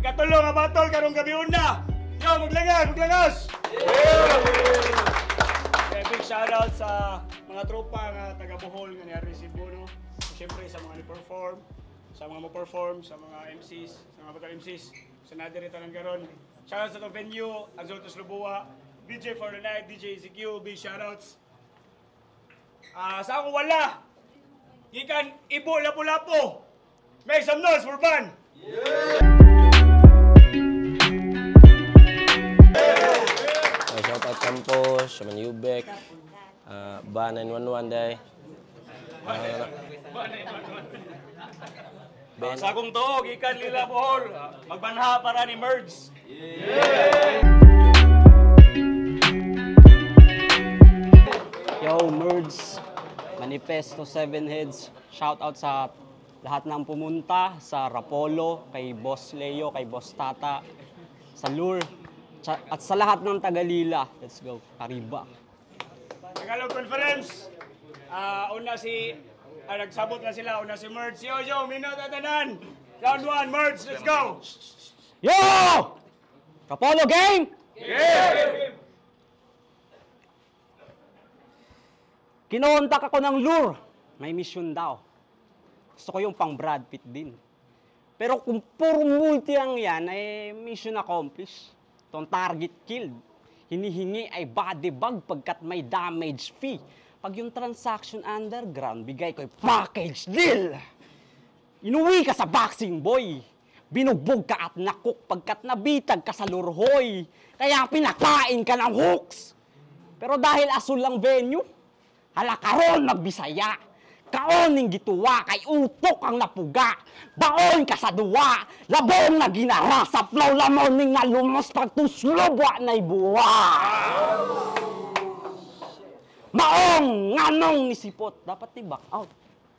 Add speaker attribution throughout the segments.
Speaker 1: Ikatulo nga batol karong gabi una. Yo, maglangas! Big shoutout sa mga tropa nga taga Bohol nga niya resibo, no? Siyempre sa mga ni-perform, sa mga mo-perform, sa mga MCs, sa mga batang MCs, sa nadirita ng garon. Shoutout sa itong venue, Azultos Lubua, DJ for the night, DJ EZQ, big shoutouts. Sa ako wala, gikan Ibo Lapu-Lapu. Make some noise for Ban!
Speaker 2: Shoutout Campos, Shaman Yubek, Ba 911 day.
Speaker 1: Sa akong tuog, ikan Lila Bohol, magbanha para ni Merge.
Speaker 3: Yo, Merge, Manifesto 7 Heads, shoutout sa lahat ng pumunta, sa Rapolo, kay Boss Leo, kay Boss Tata, sa Lure, at sa lahat ng Tagalila. Let's go, Kariba.
Speaker 1: Tagalog Conference, nagsabot na sila, una si Merge. Yo, minute at tanan. Round 1, Merge, let's go!
Speaker 3: Yo! Rapolo game!
Speaker 1: Yeah!
Speaker 3: Kinontak ako ng Lure. May mission daw. Gusto ko yung pang Brad Pitt din. Pero kung puro multi lang yan, ay mission accomplished. Itong target killed. Hinihingi ay body bag pagkat may damage fee. Pag yung transaction underground, bigay ko yung package deal. Inuwi ka sa boxing boy. Binugbog ka at nakuk pagkat nabitag ka sa lurhoy. Kaya pinakain ka ng hooks. Pero dahil asul lang venue, halakaron magbisaya. Kaoning gituwa, kay utok ang napuga. Baon ka sa duwa, labong na ginara, sa flow lamoning na lumos pagtuslobwa na'y buwa. Maong nganong nisipot, dapat ni back out.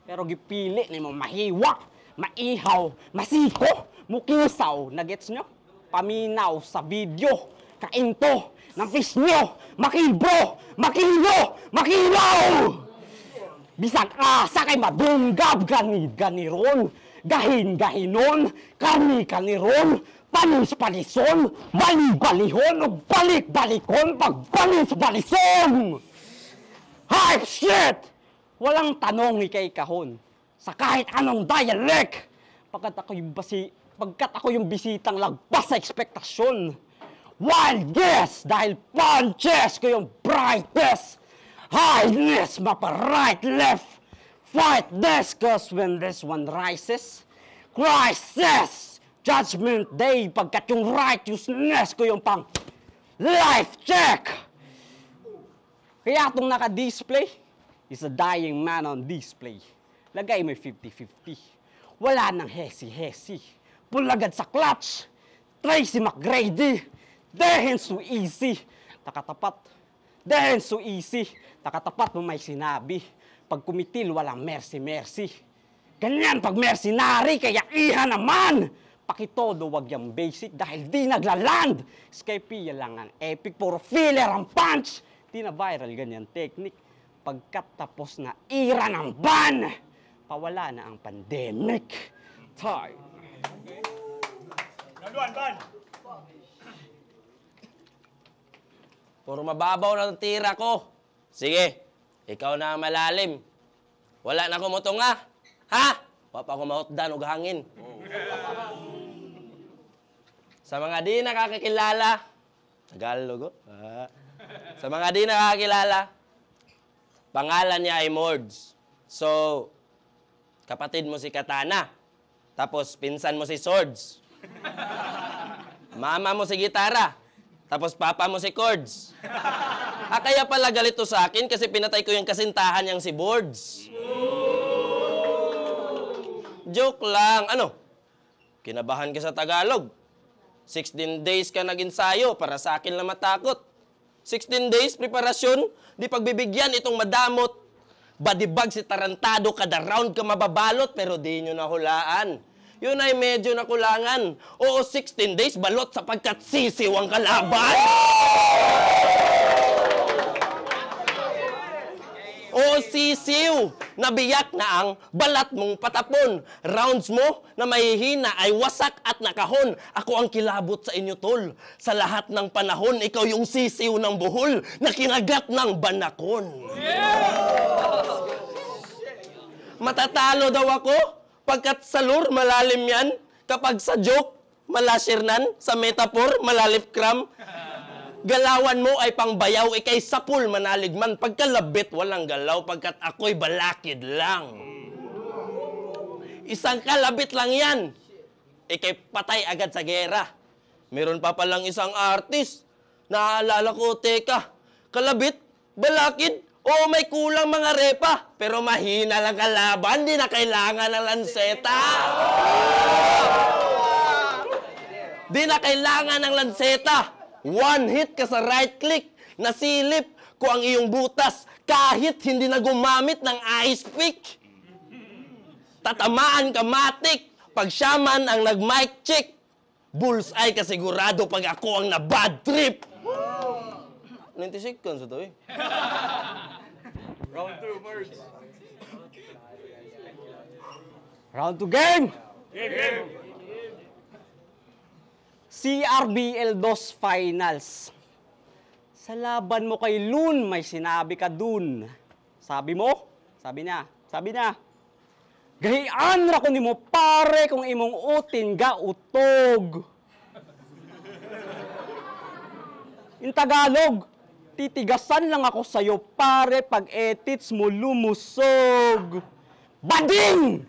Speaker 3: Pero gipili ni mo mahiwa, maihaw, masiko, mukisaw. Nagets nyo? Paminaw sa video, kainto, ng fish nyo, makibro, makilo, makilaw! Bisag asa kay madunggab, ganid-ganiron, gahin-gahinon, kani-kaniron, panis-panison, bali-balihon, o balik-balikon, pagbalis-balison! Hype shit! Walang tanong ni kay kahon sa kahit anong dialect pagkat ako yung bisitang lagpas sa ekspektasyon. Wild guess dahil punches ko yung brightest. Highness mapa right left. Fight this cause when this one rises, crisis. Judgment day pagkat yung righteousness ko yung pang life check. Kaya itong naka-display is a dying man on display. Lagay mo 50-50. Wala nang hesi-hesi. Pulagad sa clutch. Tracy McGrady. Dehen so easy. Takatapat. Dehen so easy. Takatapat mo may sinabi. Pag kumitil, walang mercy-mercy. Ganyan pag mercenary, kaya iha naman. Pakitodo, wag yung basic dahil di naglaland. Skypia lang ang epic, puro filler ang punch. Di na viral ganyan technique. Pagkat tapos na ira ng ban, pawala na ang pandemic. Time.
Speaker 1: Round 1, Ban!
Speaker 2: Puro mababaw ng tira ko. Sige, ikaw na ang malalim. Wala na kumutong nga. Ha? Wapa ko mahotdan o hangin. Sa mga di nakakakilala, Tagalog, sa mga di nakakilala, pangalan niya ay Mords. So, kapatid mo si Katana. Tapos, pinsan mo si Swords. Mama mo si Gitara. Tapos, papa mo si Chords. Kaya pala galito sa akin kasi pinatay ko yung kasintahan niyang si Boards. Joke lang. Ano? Kinabahan ka sa Tagalog. 16 days ka nag-ensayo para sa akin lang matakot. 16 days preparasyon, di pagbibigyan itong madamot. Badibag si tarantado, kada round ka mababalot, pero di nyo nahulaan. Yun ay medyo nakulangan. Oo, 16 days balot sapagkat sisiw ang kalaban. O sisiw, nabiyak na ang balat mong patapon. Rounds mo na mahihina ay wasak at nakahon. Ako ang kilabot sa inyo, tol. Sa lahat ng panahon, ikaw yung sisiw ng buhol na kinagat ng banakon. Matatalo daw ako pagkat sa lure malalim yan. Kapag sa joke, malasirnan. Sa metaphor, malalipkram. Galawan mo ay pangbayaw, ikay sapul manaligman. Pagkalabit, walang galaw, pagkat ako'y balakid lang. Isang kalabit lang yan. Ikay patay agad sa gera. Meron pa palang isang artist. Naalala ko, teka, kalabit, balakid, o may kulang mga repa. Pero mahina lang kalaban, di na kailangan ng lanseta. Di na kailangan ng lanseta. One hit ka sa right click, nasilip ko ang iyong butas kahit hindi na gumamit ng ice pick. Tatamaan ka matik pag siya man ang nag-mic check. Bullseye ka sigurado pag ako ang na-bad trip. 90 seconds ito eh.
Speaker 1: Round 2, birds.
Speaker 3: Round 2 game!
Speaker 1: Game.
Speaker 3: CRBL 2 Finals. Sa laban mo kay Loon, may sinabi ka dun. Sabi mo? Sabi niya. Gahian ra ko nimo pare kung imong utin ga utog. In Tagalog, titigasan lang ako sa'yo pare pag etits mo lumusog. Bading!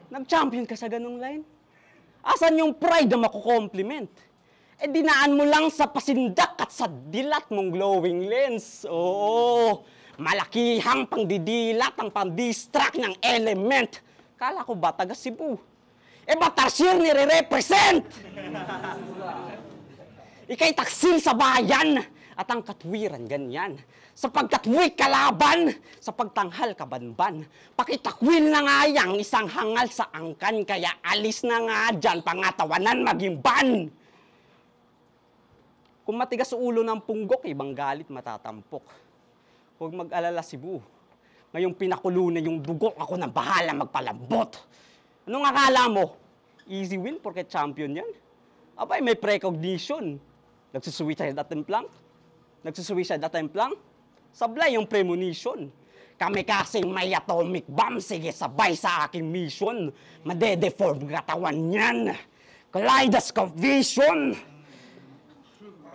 Speaker 3: Nag-champion ka sa ganong line? Asan yung pride na makukompliment? Eh, dinaan mo lang sa pasindak at sa dilat mong glowing lens. Oo, malakihang pangdidilat ang pang-distract ng element. Kala ko ba taga Cebu? Eh, ba Tarsier nire-represent? Ika'y taksil sa bayan at ang katwiran ganyan. Sa pagkatwik kalaban, sa pagtanghal kabanban. Pakitakwil na nga yang isang hangal sa angkan, kaya alis na nga dyan, pangatawanan maging ban. Kung matigas sa ulo ng punggok, ibang galit matatampok. Huwag mag-alala Cebu. Ngayong pinakulo na yung dugo, ako na bahala magpalambot. Anong akala mo? Easy win porque champion yan? Abay, may precognition. Nagsusuicide at templang? Nagsusuicide at templang? Sablay yung premonition. Kami kasing may atomic bomb, sige sabay sa aking mission. Madedeform katawan niyan. Kaleidoscope vision.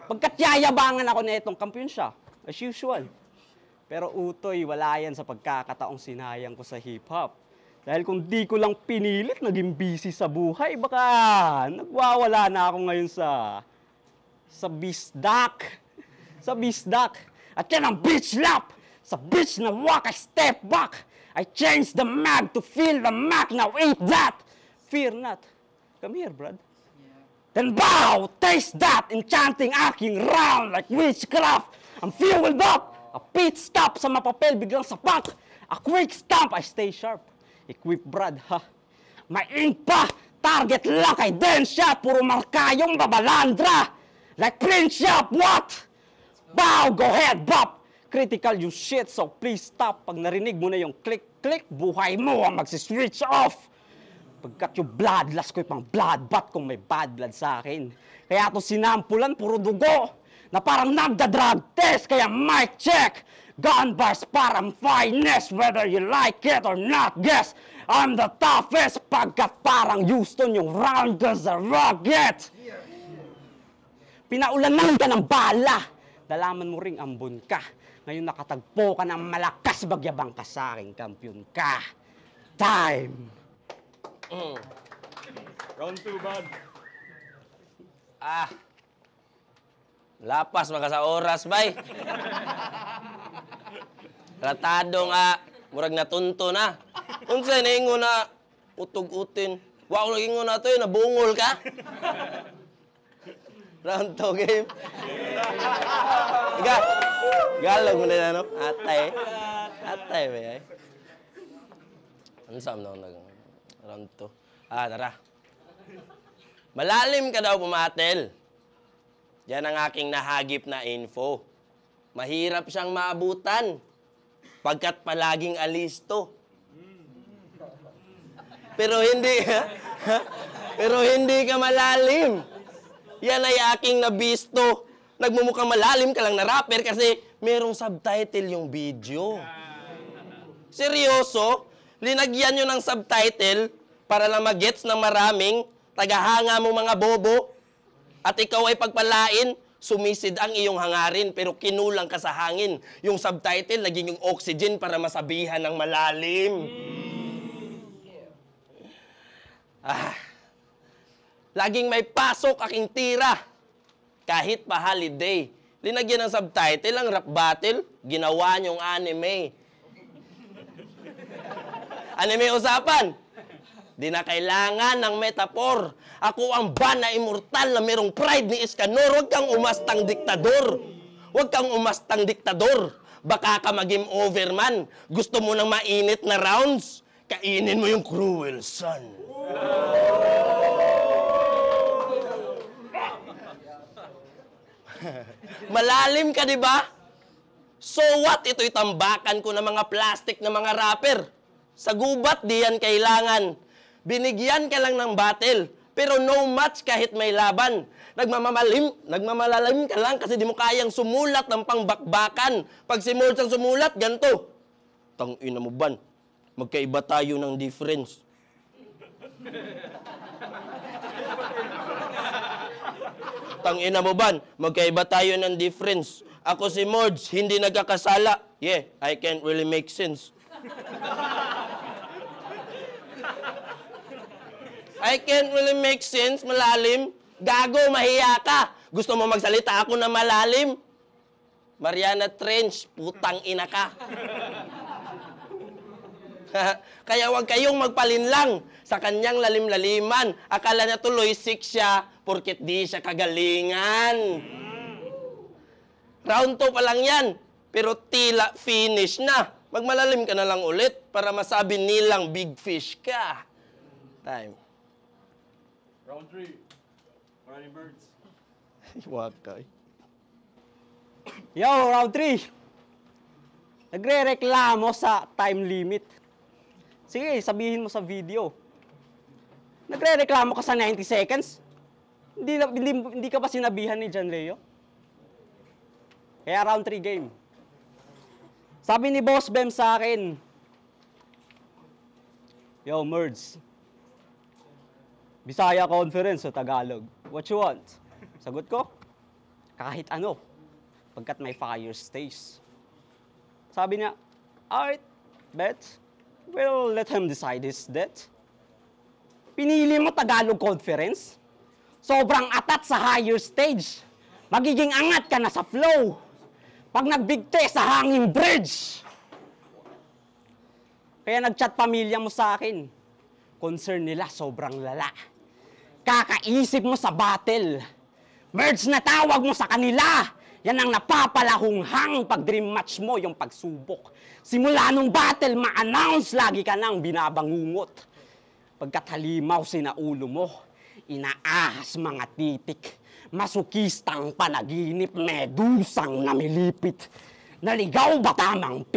Speaker 3: Pagkatyayabangan ako na itong kampiyon siya, as usual. Pero utoy, wala yan sa pagkakataong sinayang ko sa hip-hop. Dahil kung di ko lang pinilit, naging busy sa buhay, baka nagwawala na ako ngayon sa bisdak. Sa bisdak. At yan ang bitch lap. Sa bitch na walk, I step back. I change the mag to feel the mag. Now eat that. Fear not. Come here, brad. Then bow, taste that. Enchanting aking round like witchcraft. I'm fueled up. A pit stop sa mapapel, biglang sapat. A quick stamp, I stay sharp. Equip, brad, ha. May ink pa. Target lock, I then shot. Puro marka yung babalandra. Like print shop, what? Bow, go ahead, bop! Critical yung shit, so please stop. Pag narinig mo na yung click-click, buhay mo ang magsiswitch off. Pagkat yung bloodlust ko, pang bloodbath kung may bad blood sa akin. Kaya ito sinampulan, puro dugo. Na parang nagda-drug test, kaya mic check. Gun bars parang finest, whether you like it or not, guess. I'm the toughest, pagkat parang Houston yung round cause the rocket. Pinaulanan ka ng bala. Dalaman mo ring ambon ka. Ngayon nakatagpo ka ng malakas, bagyabang ka sa akin, kampiyon ka. Time!
Speaker 1: Round 2, bud.
Speaker 2: Lapas maka sa oras, bay. Ratado nga, murag natunto na. Unsa ningo na utog-utin. Wa ko naging na to, nabungol ka. Round 2 game. Galog mo na ano? Atay. Atay ba yan? Ano saan na round 2? Tara. Malalim ka daw pumatel. Yan ang aking nahagip na info. Mahirap siyang maabutan. pagkat palaging alisto. Pero hindi, pero hindi ka malalim. Yan ay aking nabisto. Nagmumukhang malalim ka lang na rapper kasi merong subtitle yung video. Seryoso? Linagyan nyo ng subtitle para lang magets ng maraming tagahanga mong mga bobo. At ikaw ay pagpalain, sumisid ang iyong hangarin pero kinulang ka sa hangin. Yung subtitle naging yung oxygen para masabihan ng malalim. Laging may pasok aking tira. Kahit pa holiday. Linagyan ng subtitle ang rap battle, ginawa niyong anime. Anime usapan. Di na kailangan ng metaphor. Ako ang ban na immortal na merong pride ni Escanor. Huwag kang umastang diktador. Huwag kang umastang diktador. Baka ka mag-game over man. Gusto mo ng mainit na rounds? Kainin mo yung cruel sun. Malalim ka, di ba? So what? Ito'y tambakan ko ng mga plastic na mga rapper. Sa gubat, di yan kailangan. Binigyan ka lang ng battle, pero no match kahit may laban. Nagmamalalim ka lang kasi di mo kayang sumulat ng pangbakbakan. Pag si Molds ang sumulat, ganito. Tangina mo ban, magkaiba tayo ng difference. Tangina mo ban, magkaiba tayo ng difference. Ako si Molds, hindi nagkakasala. Yeah, I can't really make sense. I can't really make sense, malalim. Gago, mahiya ka. Gusto mo magsalita ako na malalim? Mariana Trench, putang ina ka. Kaya huwag kayong magpalinlang sa kanyang lalim-laliman. Akala niya tuloy sick siya porket di siya kagalingan. Round 2 pa lang yan, pero tila finish na. Magmalalim ka na lang ulit para masabi nilang big fish ka. Time.
Speaker 1: Round 3. Running birds.
Speaker 2: Wakay.
Speaker 3: Yo, round 3. Nagre-reklamo sa time limit. Sige, sabihin mo sa video. Nagre-reklamo ka sa 90 seconds? Hindi ka ba sinabihan ni John Leo? Kaya round 3 game. Sabi ni Boss Bem sa akin, yo, Merds, Bisaya Conference sa Tagalog. What you want? Sagot ko, kahit ano, pagkat may fire stage. Sabi niya, alright, bet, we'll let him decide his death. Pinili mo Tagalog Conference? Sobrang atat sa higher stage. Magiging angat ka na sa flow. Pag nagbigte sa hanging bridge. Kaya nagchat pamilya mo sa akin. Concern nila sobrang lala. Kakaisip mo sa battle. Merge na tawag mo sa kanila. Yan ang napapalahunghang pag dream match mo, yung pagsubok. Simula nung battle, ma-announce lagi ka nang binabangungot. Pagkat halimaw sinaulo mo, inaahas mga titik. Masukistang panaginip, medusang namilipit. Naligaw ba tamang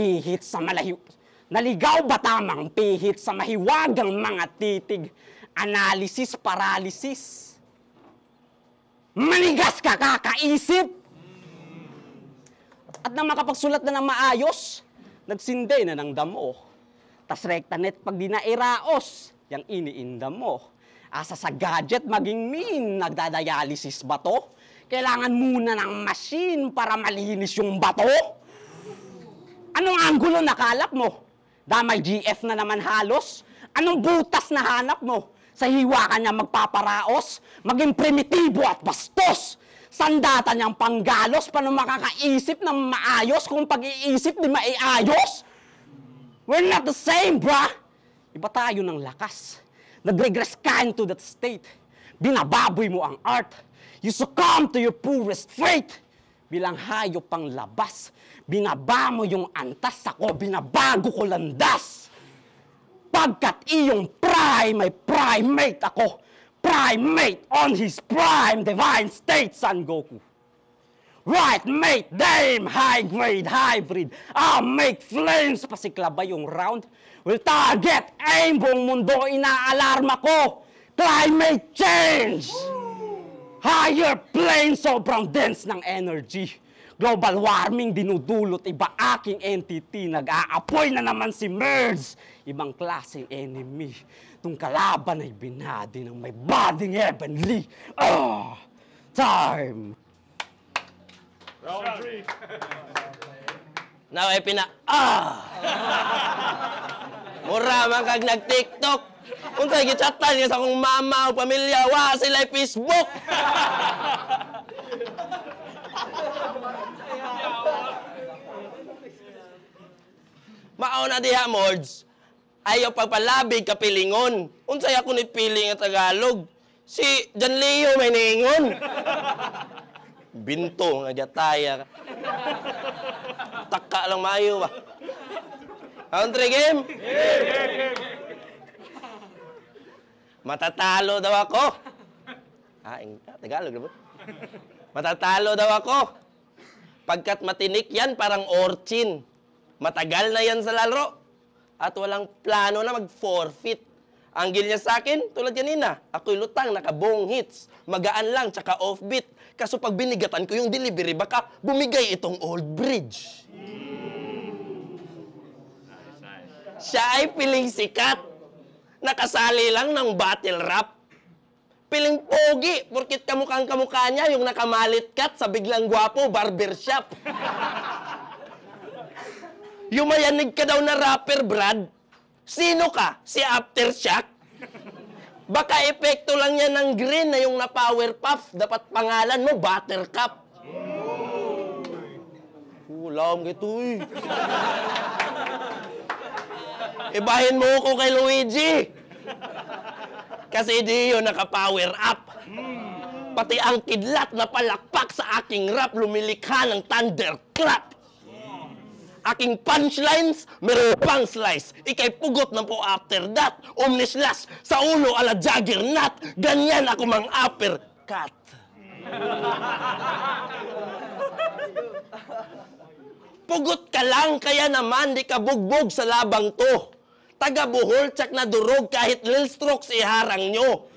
Speaker 3: pihit sa mahiwagang mga titig? Analysis, paralysis. Manigas ka kakaisip. At nang makapagsulat na ng maayos, nagsinde na ng damo. Tas rektanet pag di nairaos, yang iniindam mo. Asa sa gadget maging mean, nagdadialysis ba to? Kailangan muna ng machine para malinis yung bato? Anong anggulo nakalap mo? Damay GF na naman halos? Anong butas na hanap mo? Sa hiwa ka niya magpaparaos? Maging primitibo at bastos? Sandata niyang panggalos? Paano makakaisip ng maayos kung pag-iisip di maiayos? We're not the same, brah! Iba tayo ng lakas. Nag-regress ka into that state. Binababoy mo ang art. You succumb to your poorest fate. Bilang hayop pang labas, binaba mo yung antas, ako binabago ko landas. Pagkat iyong prime, may primate ako. Primate on his prime, divine state, Son Goku. Right, mate, dame, high-grade, hybrid. I'll make flames. Pasiklaba yung round. Will target, aim, buong mundo, inaalarma ko. Climate change! Higher plane, sobrang dense ng energy. Global warming, dinudulot, iba aking entity. Nag-aapoy na naman si Merz. Ibang klaseng enemy. Tung kalaban ay binadi ng may bading heavenly. Time!
Speaker 1: Round 3.
Speaker 2: Now ay Mura man kag nag-TikTok. Unsay gichatan niya sa akong mama o pamilya, wa sila Facebook. Mao na diha, Mords. Ayaw pagpalabig ka pilingon. Unsay ako ni piling nga Tagalog. Si Jan Leo may ningon. Binto nga gataya. Taka lang maayo ba? Round 3 game? Matatalo daw ako. Tagalog na ba? Matatalo daw ako. Pagkat matinik yan, parang orchin. Matagal na yan sa laro. At walang plano na mag-forfeit. Anggil niya sa akin, tulad kanina, ako'y lutang, nakabong hits. Magaan lang, tsaka offbeat. Kaso pag binigatan ko yung delivery, baka bumigay itong old bridge. Siya ay piling sikat. Nakasali lang ng battle rap. Piling pogi, porkit kamukhang kamukha niya yung nakamalit kat sa biglang gwapo barbershop. Yumayanig ka daw na rapper, Brad. Sino ka? Si Aftershock? Baka epekto lang yan ng green na yung na-power puff. Dapat pangalan mo, Buttercup. Laom kay tuy. Ibahin mo ko kay Luigi. Kasi di yun naka-power up. Pati ang kidlat na palakpak sa aking rap lumilikha ng thunderclap. Aking punchlines, meron pang slice. Ikay pugot na po after that. Omnislas, sa ulo ala juggernaut. Ganyan ako mang uppercut. Pugot ka lang, kaya naman di ka bugbog sa labang to. Taga Bohol, tsak na durog kahit lil strokes iharang nyo.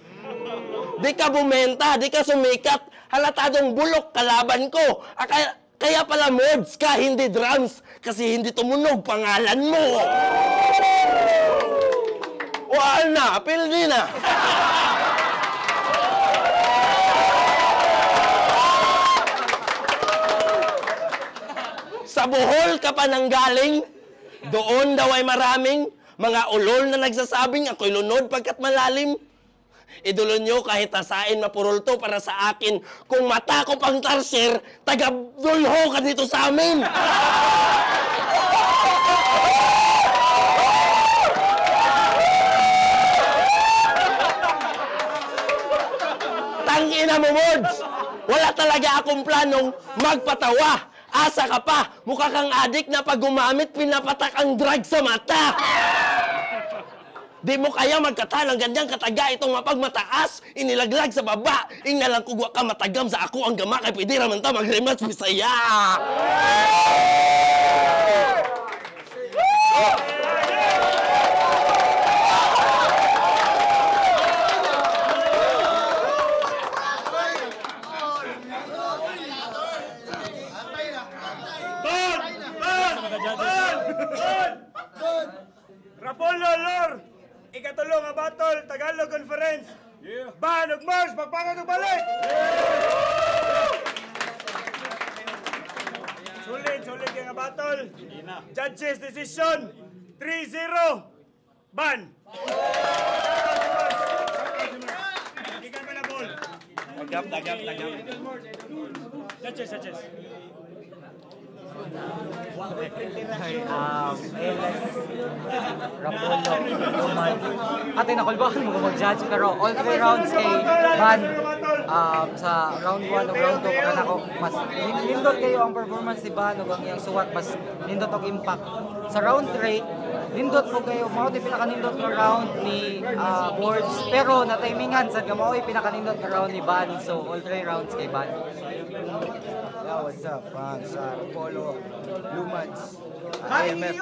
Speaker 2: Di ka bumenta, di ka sumikat. Halatadong bulok kalaban ko. Kaya pala mods ka, hindi drums. Kasi hindi tumunog pangalan mo. Wala na, pildi na. Sa Bohol ka pa nanggaling. Doon daw ay maraming mga ulol na nagsasabing ako'y lunod pagkat malalim. Idolo nyo kahit asain mapurol to para sa akin. Kung mata ko pang tarsier, taga-dulho ka dito sa amin. Tangina mo, Mods! Wala talaga akong planong magpatawa. Asa ka pa, mukha kang adik na pag gumamit, pinapatak ang drug sa mata. Di mo kaya magkatalang ganyang kataga itong mapagmataas, inilaglag sa baba, ingalang kugwa ka matagam sa ako ang gama kay pwede raman ta mag-rematch Bisaya.
Speaker 1: Rapolo, Lor! Ikatulong nga battle, Tagalog Conference. Ban ug Mars, pagpangat ug balik! Sulit nga battle. Judges decision, 3-0. Ban! Ikan pa na ball. Tagap. Judges.
Speaker 4: Rapolo, Roman. Ate, nakulbahan mo kung mag-judge, pero all 3 rounds kay Van. Sa round 1 o round 2, kaya ako, mas nindot kayo ang performance ni Van o ang iyang suwat, mas nindot ang impact. Sa round 3, nindot po kayo, mao di pinakanindot nga round ni Boards, pero na timingan sad nga mao pinakanindot nga round ni Ban, so all 3 rounds kay Ban.
Speaker 5: Yeah, what's up? Sa Polo, Lumans, IMF.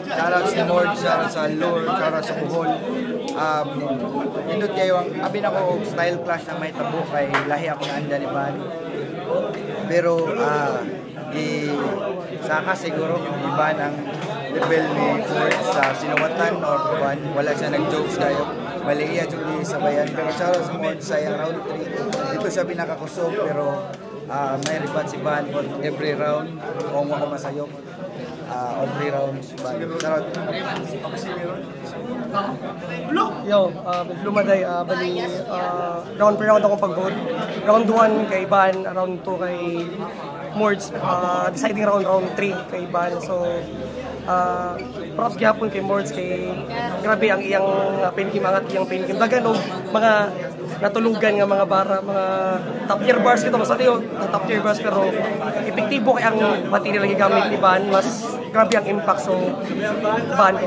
Speaker 5: Shoutout sa Mord, shoutout sa Lure, shoutout sa Bohol. Nindot kayo ang abin ako style clash na may tabo kay lahi ako na anda ni Ban. Pero saka siguro iba ang level ni Ford sa sinuwatan or Ban, wala siya nag-jokes kayo. Mali iya yung sabayan. Pero shoutout sa Mord sa round 3. Dito siya pinakakusog pero may ribat si Ban for every round. Kung wako masayok. All 3 rounds. Ban. Shoutout.
Speaker 6: Yo, lumaday, bali, round per round akong pag-vote. Round 1 kay Ban, round 2 kay Mords, deciding round 3 kay Ban. So, props gyapon kay Mords kay grabe ang iyang pinkim, angat iyang pinkim. Dagan og mga natulugan nga mga bara, mga top tier bars kito, mas atiyo, top tier bars pero epektibo kay ang material nga gigamit ni Ban, mas grabe ang impact so Ban ko.